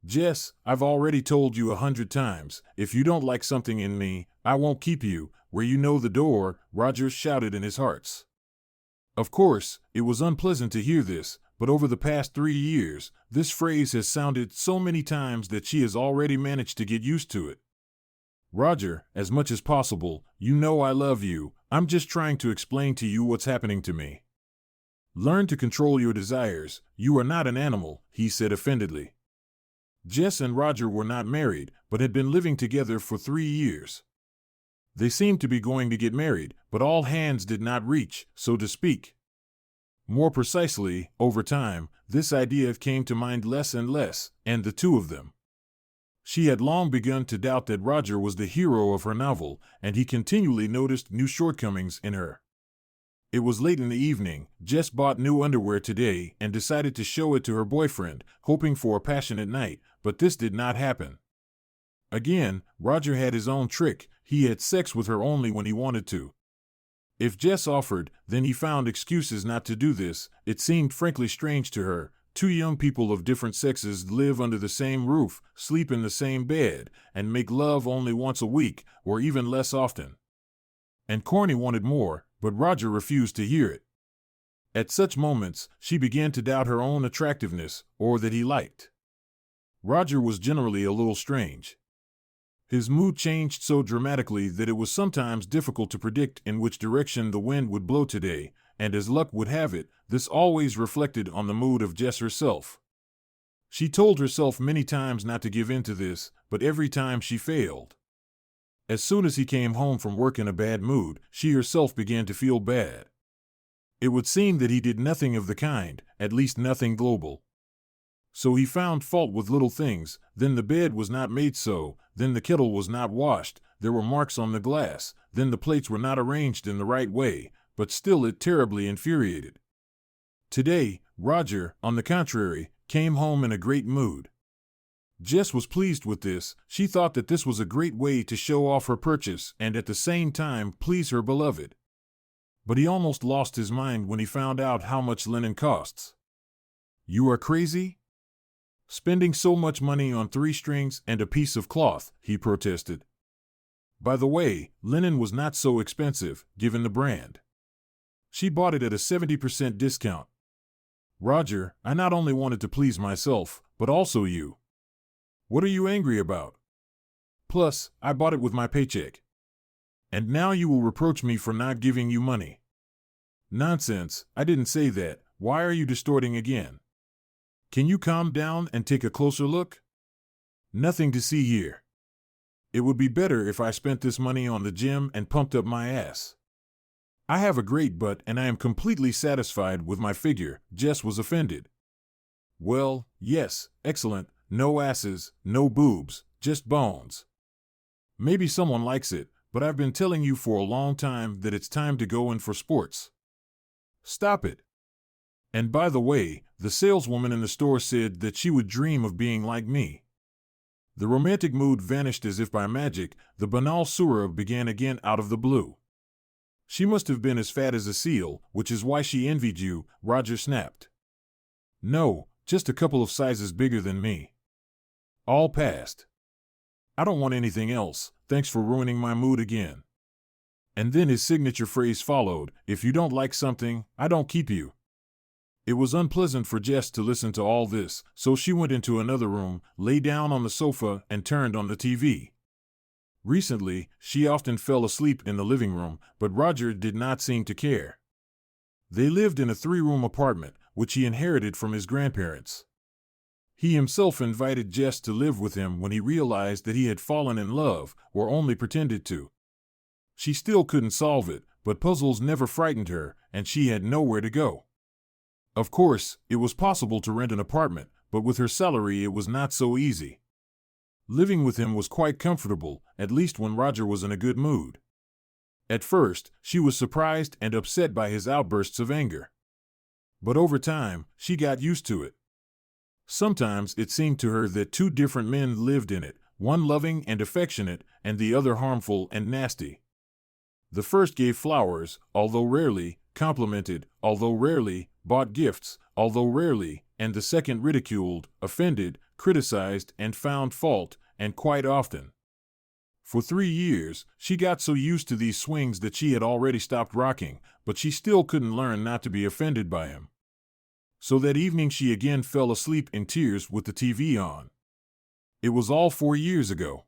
Jess, I've already told you 100 times, if you don't like something in me, I won't keep you, where you know the door, Roger shouted in his hearts. Of course, it was unpleasant to hear this, but over the past 3 years, this phrase has sounded so many times that she has already managed to get used to it. Roger, as much as possible, you know I love you, I'm just trying to explain to you what's happening to me. Learn to control your desires, you are not an animal, he said offendedly. Jess and Roger were not married, but had been living together for 3 years. They seemed to be going to get married, but all hands did not reach, so to speak. More precisely, over time, this idea came to mind less and less, and the two of them. She had long begun to doubt that Roger was the hero of her novel, and he continually noticed new shortcomings in her. It was late in the evening. Jess bought new underwear today and decided to show it to her boyfriend, hoping for a passionate night, but this did not happen. Again, Roger had his own trick. He had sex with her only when he wanted to. If Jess offered, then he found excuses not to do this. It seemed frankly strange to her. Two young people of different sexes live under the same roof, sleep in the same bed, and make love only once a week, or even less often. And Corny wanted more, but Roger refused to hear it. At such moments, she began to doubt her own attractiveness, or that he liked. Roger was generally a little strange. His mood changed so dramatically that it was sometimes difficult to predict in which direction the wind would blow today, and as luck would have it, this always reflected on the mood of Jess herself. She told herself many times not to give in to this, but every time she failed. As soon as he came home from work in a bad mood, she herself began to feel bad. It would seem that he did nothing of the kind, at least nothing global. So he found fault with little things, then the bed was not made so, then the kettle was not washed, there were marks on the glass, then the plates were not arranged in the right way, but still it terribly infuriated. Today, Roger, on the contrary, came home in a great mood. Jess was pleased with this. She thought that this was a great way to show off her purchase and at the same time please her beloved. But he almost lost his mind when he found out how much linen costs. "You are crazy? Spending so much money on 3 strings and a piece of cloth," he protested. By the way, linen was not so expensive, given the brand. She bought it at a 70% discount. "Roger, I not only wanted to please myself, but also you. What are you angry about? Plus, I bought it with my paycheck. And now you will reproach me for not giving you money." "Nonsense, I didn't say that. Why are you distorting again? Can you calm down and take a closer look? Nothing to see here. It would be better if I spent this money on the gym and pumped up my ass. I have a great butt and I am completely satisfied with my figure." Jess was offended. "Well, yes, excellent, no asses, no boobs, just bones. Maybe someone likes it, but I've been telling you for a long time that it's time to go in for sports. Stop it. And by the way, the saleswoman in the store said that she would dream of being like me." The romantic mood vanished as if by magic. The banal surah began again out of the blue. "She must have been as fat as a seal, which is why she envied you," Roger snapped. "No, just a couple of sizes bigger than me. All passed. I don't want anything else, thanks for ruining my mood again." And then his signature phrase followed, "If you don't like something, I don't keep you." It was unpleasant for Jess to listen to all this, so she went into another room, lay down on the sofa, and turned on the TV. Recently, she often fell asleep in the living room, but Roger did not seem to care. They lived in a 3-room apartment, which he inherited from his grandparents. He himself invited Jess to live with him when he realized that he had fallen in love, or only pretended to. She still couldn't solve it, but puzzles never frightened her, and she had nowhere to go. Of course, it was possible to rent an apartment, but with her salary it was not so easy. Living with him was quite comfortable, at least when Roger was in a good mood. At first, she was surprised and upset by his outbursts of anger. But over time, she got used to it. Sometimes it seemed to her that 2 different men lived in it, one loving and affectionate, and the other harmful and nasty. The first gave flowers, although rarely, complimented, although rarely, bought gifts, although rarely, and the second ridiculed, offended, criticized, and found fault, and quite often. For 3 years, she got so used to these swings that she had already stopped rocking, but she still couldn't learn not to be offended by him. So that evening she again fell asleep in tears with the TV on. It was all 4 years ago.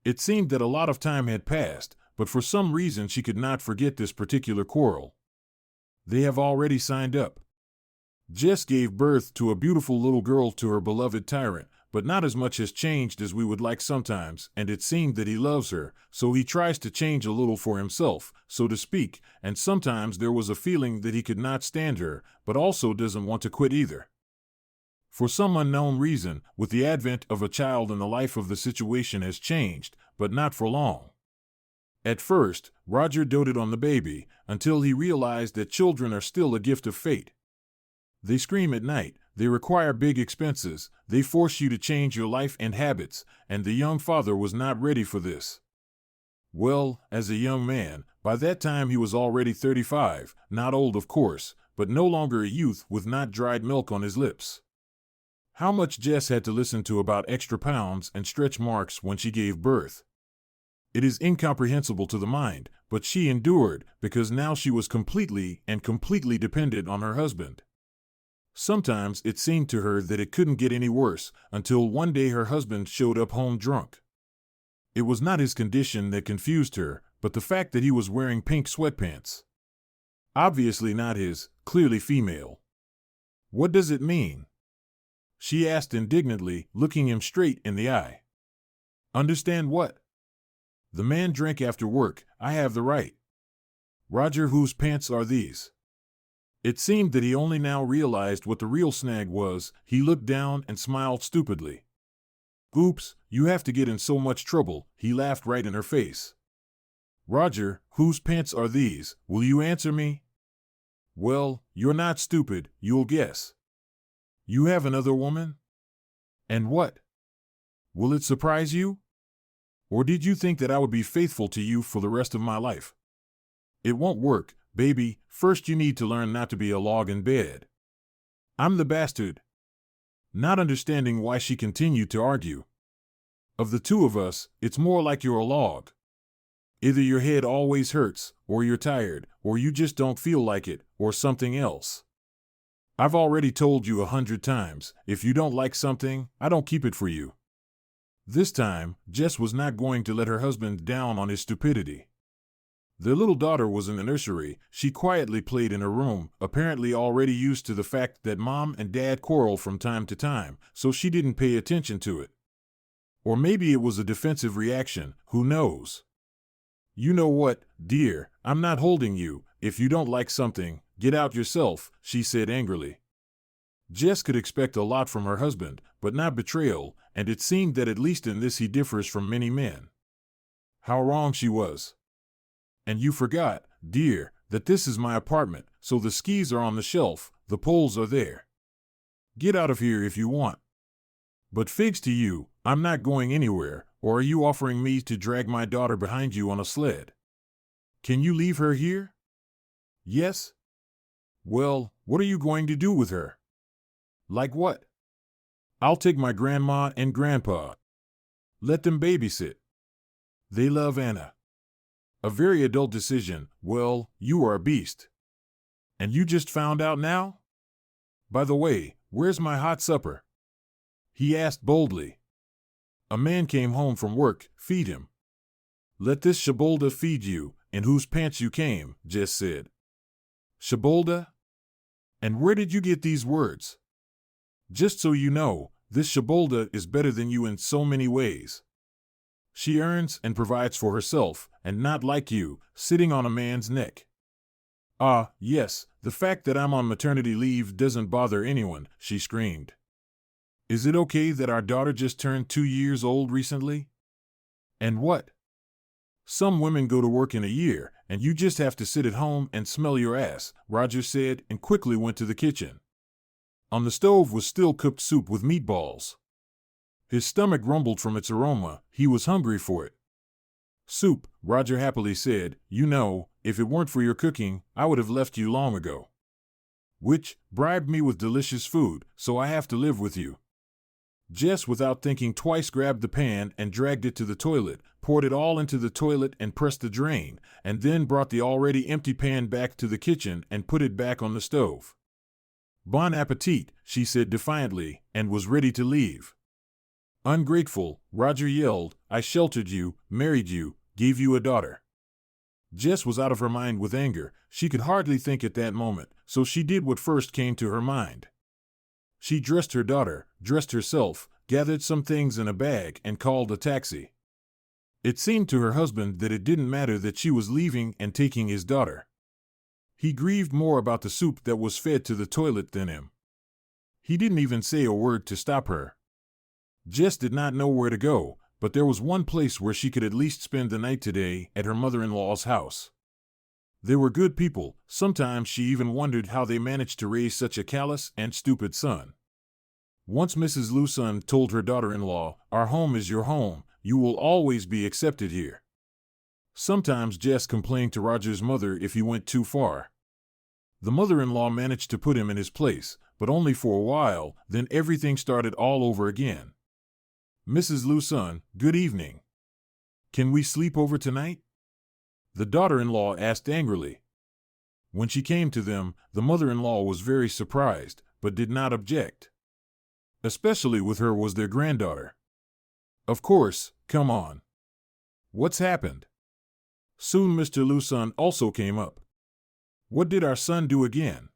It seemed that a lot of time had passed, but for some reason she could not forget this particular quarrel. They have already signed up. Jess gave birth to a beautiful little girl to her beloved tyrant, but not as much has changed as we would like sometimes, and it seemed that he loves her, so he tries to change a little for himself, so to speak, and sometimes there was a feeling that he could not stand her, but also doesn't want to quit either. For some unknown reason, with the advent of a child in the life of the situation has changed, but not for long. At first, Roger doted on the baby, until he realized that children are still a gift of fate. They scream at night, they require big expenses, they force you to change your life and habits, and the young father was not ready for this. Well, as a young man, by that time he was already 35, not old of course, but no longer a youth with not dried milk on his lips. How much Jess had to listen to about extra pounds and stretch marks when she gave birth. It is incomprehensible to the mind, but she endured, because now she was completely dependent on her husband. Sometimes it seemed to her that it couldn't get any worse, until one day her husband showed up home drunk. It was not his condition that confused her, but the fact that he was wearing pink sweatpants. Obviously not his, clearly female. What does it mean? She asked indignantly, looking him straight in the eye. Understand what? The man drank after work, I have the right. Roger, whose pants are these? It seemed that he only now realized what the real snag was. He looked down and smiled stupidly. Oops, you have to get in so much trouble, he laughed right in her face. Roger, whose pants are these? Will you answer me? Well, you're not stupid, you'll guess. You have another woman? And what? Will it surprise you? Or did you think that I would be faithful to you for the rest of my life? It won't work, baby. First you need to learn not to be a log in bed. I'm the bastard. Not understanding why she continued to argue. Of the two of us, it's more like you're a log. Either your head always hurts, or you're tired, or you just don't feel like it, or something else. I've already told you 100 times, if you don't like something, I don't keep it for you. This time, Jess was not going to let her husband down on his stupidity. Their little daughter was in the nursery. She quietly played in her room, apparently already used to the fact that Mom and Dad quarrel from time to time, so she didn't pay attention to it. Or maybe it was a defensive reaction, who knows? You know what, dear, I'm not holding you. If you don't like something, get out yourself, she said angrily. Jess could expect a lot from her husband, but not betrayal, and it seemed that at least in this he differs from many men. How wrong she was. And you forgot, dear, that this is my apartment, so the skis are on the shelf, the poles are there. Get out of here if you want. But figs to you, I'm not going anywhere, or are you offering me to drag my daughter behind you on a sled? Can you leave her here? Yes? Well, what are you going to do with her? Like what? I'll take my grandma and grandpa. Let them babysit. They love Anna. A very adult decision. Well, you are a beast. And you just found out now? By the way, where's my hot supper? He asked boldly. A man came home from work, feed him. Let this Shabolda feed you, in whose pants you came, Jess said. Shabolda? And where did you get these words? Just so you know, this Shabolda is better than you in so many ways. She earns and provides for herself, and not like you, sitting on a man's neck. Ah, yes, the fact that I'm on maternity leave doesn't bother anyone, she screamed. Is it okay that our daughter just turned 2 years old recently? And what? Some women go to work in a year, and you just have to sit at home and smell your ass, Roger said, and quickly went to the kitchen. On the stove was still cooked soup with meatballs. His stomach rumbled from its aroma. He was hungry for it. Soup, Roger happily said. You know, if it weren't for your cooking, I would have left you long ago. which bribed me with delicious food, so I have to live with you. Jess, without thinking twice, grabbed the pan and dragged it to the toilet, poured it all into the toilet and pressed the drain, and then brought the already empty pan back to the kitchen and put it back on the stove. Bon appetit, she said defiantly, and was ready to leave. Ungrateful, Roger yelled, I sheltered you, married you, gave you a daughter. Jess was out of her mind with anger. She could hardly think at that moment, so she did what first came to her mind. She dressed her daughter, dressed herself, gathered some things in a bag, and called a taxi. It seemed to her husband that it didn't matter that she was leaving and taking his daughter. He grieved more about the soup that was fed to the toilet than him. He didn't even say a word to stop her. Jess did not know where to go, but there was one place where she could at least spend the night today, at her mother-in-law's house. They were good people. Sometimes she even wondered how they managed to raise such a callous and stupid son. Once Mrs. Lucon told her daughter-in-law, our home is your home, you will always be accepted here. Sometimes Jess complained to Roger's mother if he went too far. The mother-in-law managed to put him in his place, but only for a while, then everything started all over again. Mrs. Lucon, good evening. Can we sleep over tonight? The daughter-in-law asked angrily. When she came to them, the mother-in-law was very surprised, but did not object. Especially with her was their granddaughter. Of course, come on. What's happened? Soon Mr. Lucon also came up. What did our son do again?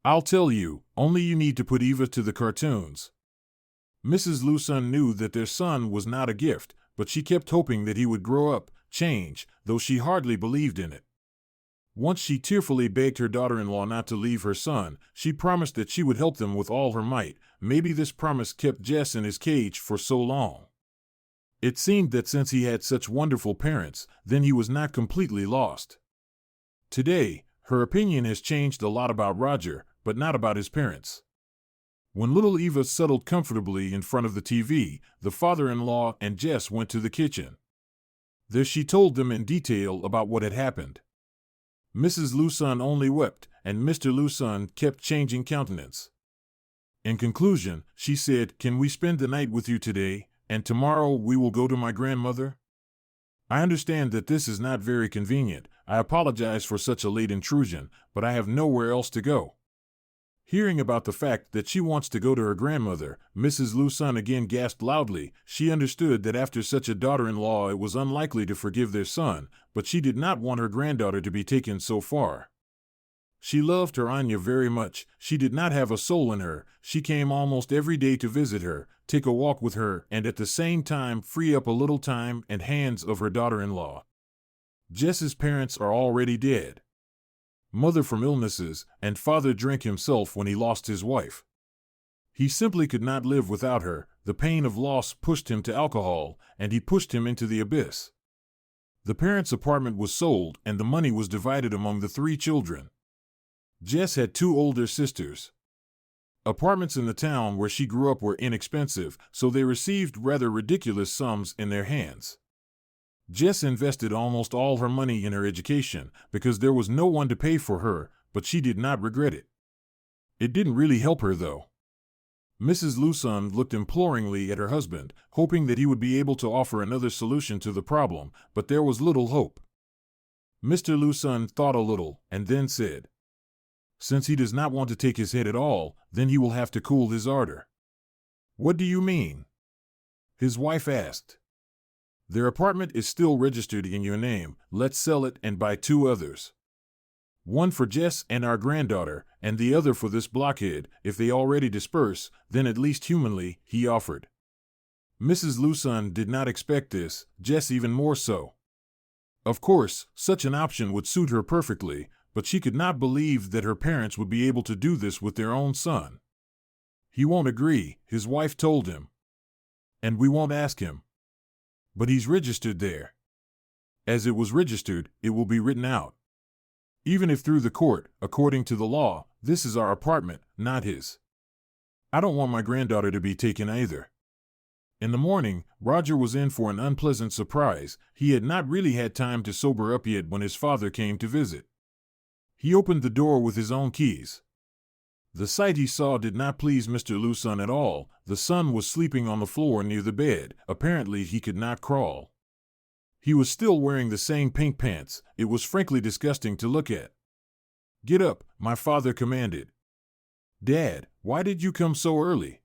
I'll tell you, only you need to put Eva to the cartoons. Mrs. Lucon knew that their son was not a gift, but she kept hoping that he would grow up, change, though she hardly believed in it. Once she tearfully begged her daughter-in-law not to leave her son. She promised that she would help them with all her might. Maybe this promise kept Jess in his cage for so long. It seemed that since he had such wonderful parents, then he was not completely lost. Today, her opinion has changed a lot about Roger, but not about his parents. When little Eva settled comfortably in front of the TV, the father-in-law and Jess went to the kitchen. There she told them in detail about what had happened. Mrs. Lucon only wept, and Mr. Lucon kept changing countenance. In conclusion, she said, can we spend the night with you today, and tomorrow we will go to my grandmother? I understand that this is not very convenient. I apologize for such a late intrusion, but I have nowhere else to go. Hearing about the fact that she wants to go to her grandmother, Mrs. Lucon again gasped loudly. She understood that after such a daughter-in-law it was unlikely to forgive their son, but she did not want her granddaughter to be taken so far. She loved her Anya very much. She did not have a soul in her. She came almost every day to visit her, take a walk with her, and at the same time free up a little time and hands of her daughter-in-law. Jess's parents are already dead. Mother from illnesses, and father drank himself when he lost his wife. He simply could not live without her. The pain of loss pushed him to alcohol, and he pushed him into the abyss. The parents' apartment was sold, and the money was divided among the 3 children. Jess had 2 older sisters. Apartments in the town where she grew up were inexpensive, so they received rather ridiculous sums in their hands. Jess invested almost all her money in her education because there was no one to pay for her, but she did not regret it. It didn't really help her, though. Mrs. Lucon looked imploringly at her husband, hoping that he would be able to offer another solution to the problem, but there was little hope. Mr. Lucon thought a little, and then said, since he does not want to take his head at all, then he will have to cool his ardor. What do you mean? His wife asked. Their apartment is still registered in your name. Let's sell it and buy 2 others. One for Jess and our granddaughter, and the other for this blockhead. If they already disperse, then at least humanly, he offered. Mrs. Lucon did not expect this, Jess even more so. Of course, such an option would suit her perfectly, but she could not believe that her parents would be able to do this with their own son. He won't agree, his wife told him. And we won't ask him. But he's registered there. As it was registered, it will be written out. Even if through the court, according to the law, this is our apartment, not his. I don't want my granddaughter to be taken either. In the morning, Roger was in for an unpleasant surprise. He had not really had time to sober up yet when his father came to visit. He opened the door with his own keys. The sight he saw did not please Mr. Luson at all. The son was sleeping on the floor near the bed. Apparently he could not crawl. He was still wearing the same pink pants. It was frankly disgusting to look at. "Get up," my father commanded. "Dad, why did you come so early?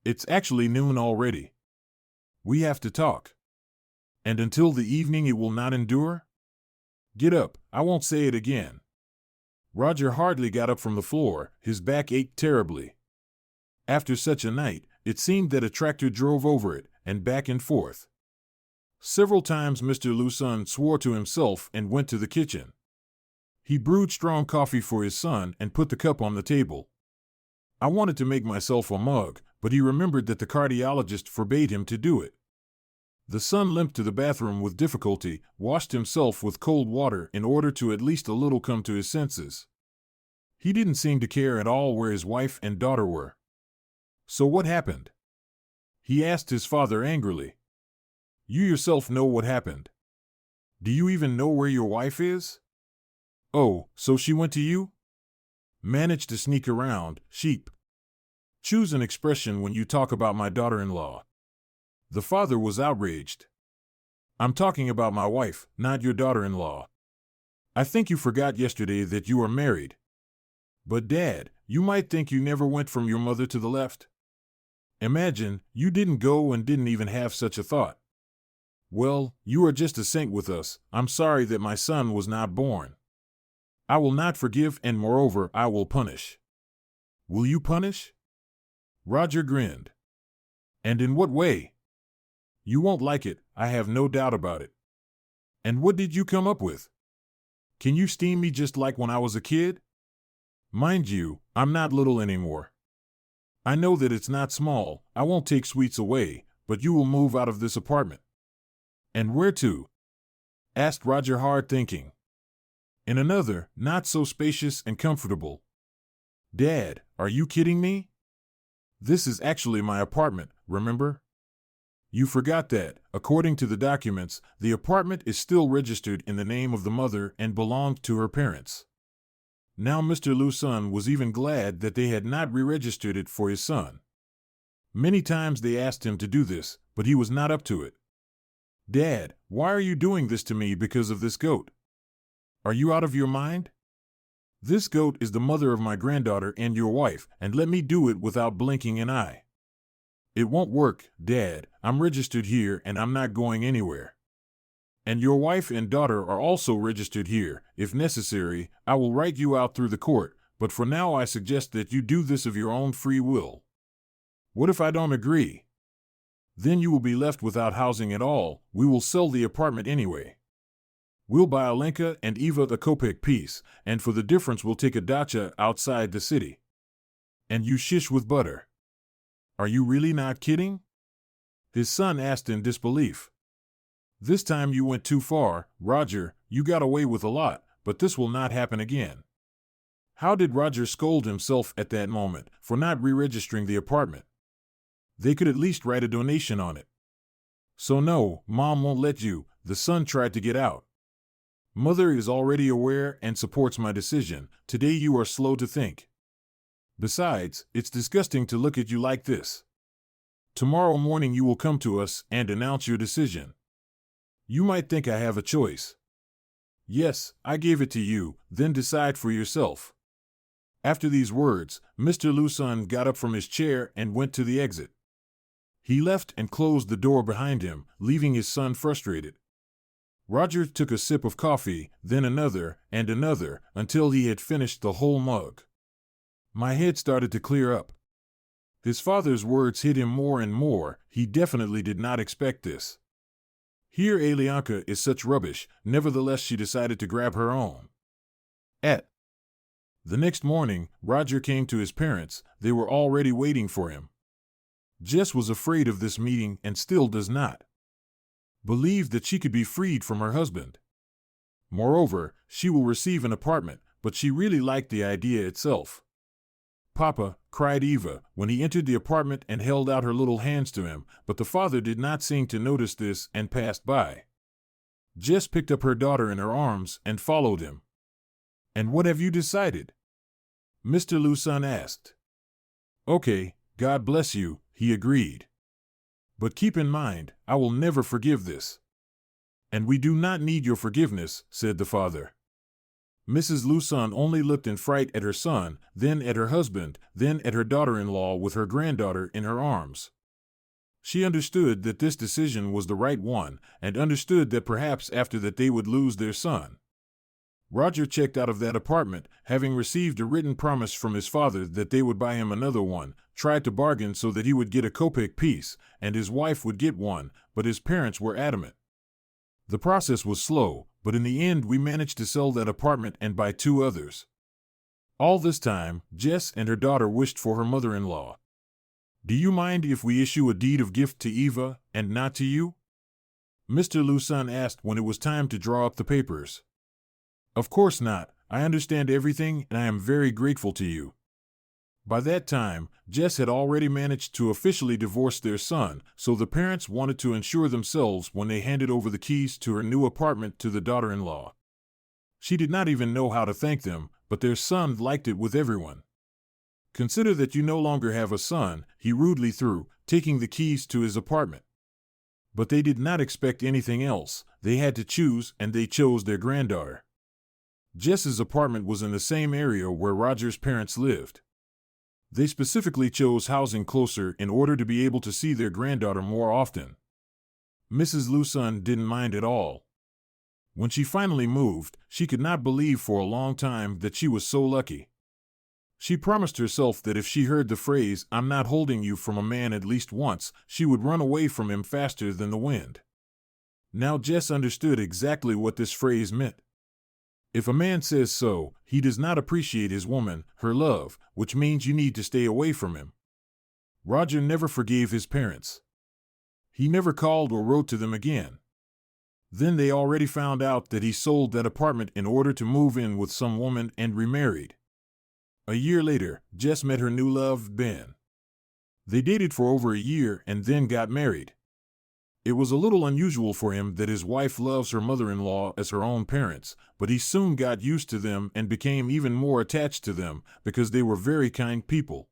It's actually noon already. We have to talk. And until the evening it will not endure? Get up, I won't say it again." Roger hardly got up from the floor. His back ached terribly. After such a night, it seemed that a tractor drove over it, and back and forth. Several times Mr. Luson swore to himself and went to the kitchen. He brewed strong coffee for his son and put the cup on the table. I wanted to make myself a mug, but he remembered that the cardiologist forbade him to do it. The son limped to the bathroom with difficulty, washed himself with cold water in order to at least a little come to his senses. He didn't seem to care at all where his wife and daughter were. "So what happened?" he asked his father angrily. "You yourself know what happened. Do you even know where your wife is?" "Oh, so she went to you?" "Managed to sneak around, sheep. Choose an expression when you talk about my daughter-in-law." The father was outraged. "I'm talking about my wife, not your daughter-in-law. I think you forgot yesterday that you are married." "But Dad, you might think you never went from your mother to the left. Imagine, you didn't go and didn't even have such a thought. Well, you are just a saint with us. I'm sorry that my son was not born. I will not forgive, and moreover, I will punish." "Will you punish?" Roger grinned. "And in what way?" "You won't like it, I have no doubt about it." "And what did you come up with? Can you steam me just like when I was a kid?" "Mind you, I'm not little anymore. I know that it's not small. I won't take sweets away, but you will move out of this apartment." "And where to?" asked Roger, hard thinking. "In another, not so spacious and comfortable." "Dad, are you kidding me? This is actually my apartment, remember? You forgot that, according to the documents, the apartment is still registered in the name of the mother and belonged to her parents." Now Mr. Luson was even glad that they had not re-registered it for his son. Many times they asked him to do this, but he was not up to it. "Dad, why are you doing this to me because of this goat? Are you out of your mind? This goat is the mother of my granddaughter and your wife, and let me do it without blinking an eye." "It won't work, Dad. I'm registered here and I'm not going anywhere. And your wife and daughter are also registered here. If necessary, I will write you out through the court, but for now I suggest that you do this of your own free will." "What if I don't agree?" "Then you will be left without housing at all. We will sell the apartment anyway. We'll buy Alenka and Eva a Kopek piece, and for the difference we'll take a dacha outside the city. And you shish with butter." "Are you really not kidding?" his son asked in disbelief. "This time you went too far, Roger. You got away with a lot, but this will not happen again." How did Roger scold himself at that moment for not re-registering the apartment? They could at least write a donation on it. "So no, Mom won't let you," the son tried to get out. "Mother is already aware and supports my decision. Today you are slow to think. Besides, it's disgusting to look at you like this. Tomorrow morning you will come to us and announce your decision. You might think I have a choice. Yes, I gave it to you, then decide for yourself." After these words, Mr. Luson got up from his chair and went to the exit. He left and closed the door behind him, leaving his son frustrated. Roger took a sip of coffee, then another, and another, until he had finished the whole mug. My head started to clear up. His father's words hit him more and more. He definitely did not expect this. Here Alenka is such rubbish. Nevertheless, she decided to grab her own. The next morning, Roger came to his parents. They were already waiting for him. Jess was afraid of this meeting and still does not. Believed that she could be freed from her husband. Moreover, she will receive an apartment, but she really liked the idea itself. "Papa," cried Eva, when he entered the apartment and held out her little hands to him, but the father did not seem to notice this and passed by. Jess picked up her daughter in her arms and followed him. "And what have you decided?" Mr. Luson asked. Okay, God bless you, he agreed. But keep in mind, I will never forgive this. And we do not need your forgiveness, said the father. Mrs. Luson only looked in fright at her son, then at her husband, then at her daughter-in-law with her granddaughter in her arms. She understood that this decision was the right one, and understood that perhaps after that they would lose their son. Roger checked out of that apartment, having received a written promise from his father that they would buy him another one, tried to bargain so that he would get a Kopek piece, and his wife would get one, but his parents were adamant. The process was slow, but in the end we managed to sell that apartment and buy 2 others. All this time, Jess and her daughter wished for her mother-in-law. Do you mind if we issue a deed of gift to Eva, and not to you? Mr. Luson asked when it was time to draw up the papers. Of course not. I understand everything and I am very grateful to you. By that time, Jess had already managed to officially divorce their son, so the parents wanted to ensure themselves when they handed over the keys to her new apartment to the daughter-in-law. She did not even know how to thank them, but their son liked it with everyone. Consider that you no longer have a son, he rudely threw, taking the keys to his apartment. But they did not expect anything else. They had to choose, and they chose their granddaughter. Jess's apartment was in the same area where Roger's parents lived. They specifically chose housing closer in order to be able to see their granddaughter more often. Mrs. Luson didn't mind at all. When she finally moved, she could not believe for a long time that she was so lucky. She promised herself that if she heard the phrase, "I'm not holding you," from a man at least once, she would run away from him faster than the wind. Now Jess understood exactly what this phrase meant. If a man says so, he does not appreciate his woman, her love, which means you need to stay away from him. Roger never forgave his parents. He never called or wrote to them again. Then they already found out that he sold that apartment in order to move in with some woman and remarried. A year later, Jess met her new love, Ben. They dated for over a year and then got married. It was a little unusual for him that his wife loves her mother-in-law as her own parents, but he soon got used to them and became even more attached to them because they were very kind people.